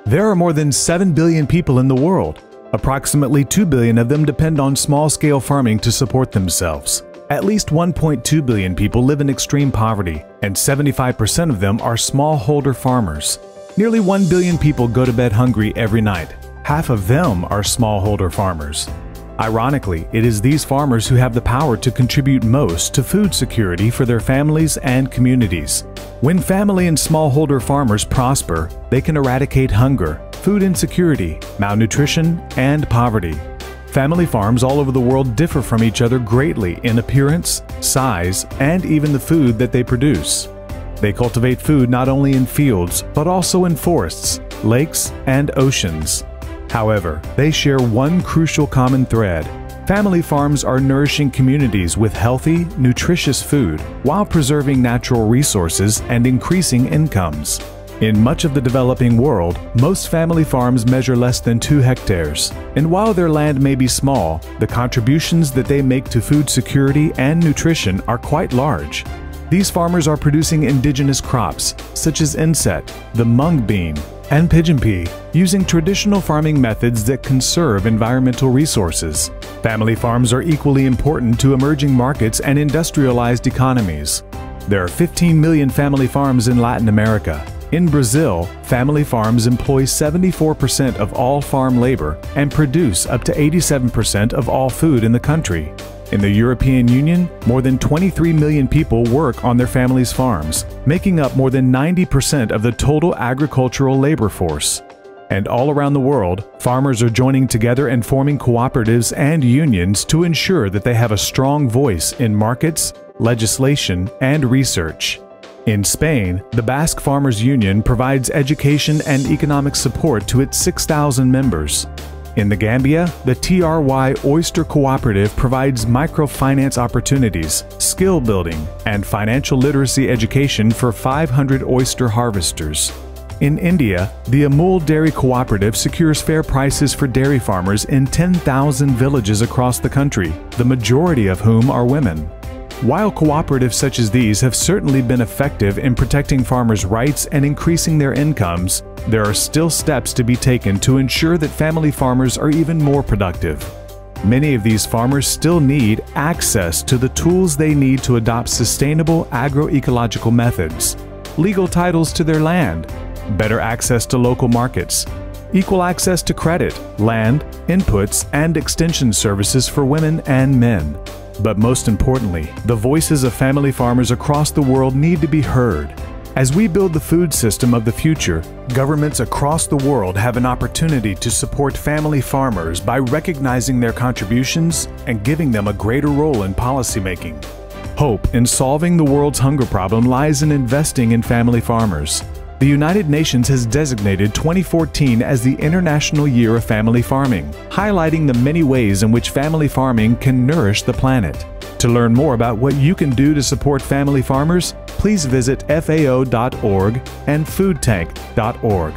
There are more than 7 billion people in the world. Approximately 2 billion of them depend on small-scale farming to support themselves. At least 1.2 billion people live in extreme poverty, and 75% of them are smallholder farmers. Nearly 1 billion people go to bed hungry every night. Half of them are smallholder farmers. Ironically, it is these farmers who have the power to contribute most to food security for their families and communities. When family and smallholder farmers prosper, they can eradicate hunger, food insecurity, malnutrition, and poverty. Family farms all over the world differ from each other greatly in appearance, size, and even the food that they produce. They cultivate food not only in fields, but also in forests, lakes, and oceans. However, they share one crucial common thread. Family farms are nourishing communities with healthy, nutritious food while preserving natural resources and increasing incomes. In much of the developing world, most family farms measure less than 2 hectares, and while their land may be small, the contributions that they make to food security and nutrition are quite large. These farmers are producing indigenous crops, such as inset, the mung bean, and pigeon pea, using traditional farming methods that conserve environmental resources. Family farms are equally important to emerging markets and industrialized economies. There are 15 million family farms in Latin America. In Brazil, family farms employ 74% of all farm labor and produce up to 87% of all food in the country. In the European Union, more than 23 million people work on their families' farms, making up more than 90% of the total agricultural labor force. And all around the world, farmers are joining together and forming cooperatives and unions to ensure that they have a strong voice in markets, legislation, and research. In Spain, the Basque Farmers Union provides education and economic support to its 6,000 members. In the Gambia, the TRY Oyster Cooperative provides microfinance opportunities, skill building, and financial literacy education for 500 oyster harvesters. In India, the Amul Dairy Cooperative secures fair prices for dairy farmers in 10,000 villages across the country, the majority of whom are women. While cooperatives such as these have certainly been effective in protecting farmers' rights and increasing their incomes, there are still steps to be taken to ensure that family farmers are even more productive. Many of these farmers still need access to the tools they need to adopt sustainable agroecological methods, legal titles to their land, better access to local markets, equal access to credit, land, inputs, and extension services for women and men. But most importantly, the voices of family farmers across the world need to be heard. As we build the food system of the future, governments across the world have an opportunity to support family farmers by recognizing their contributions and giving them a greater role in policymaking. Hope in solving the world's hunger problem lies in investing in family farmers. The United Nations has designated 2014 as the International Year of Family Farming, highlighting the many ways in which family farming can nourish the planet. To learn more about what you can do to support family farmers, please visit FAO.org and FoodTank.org.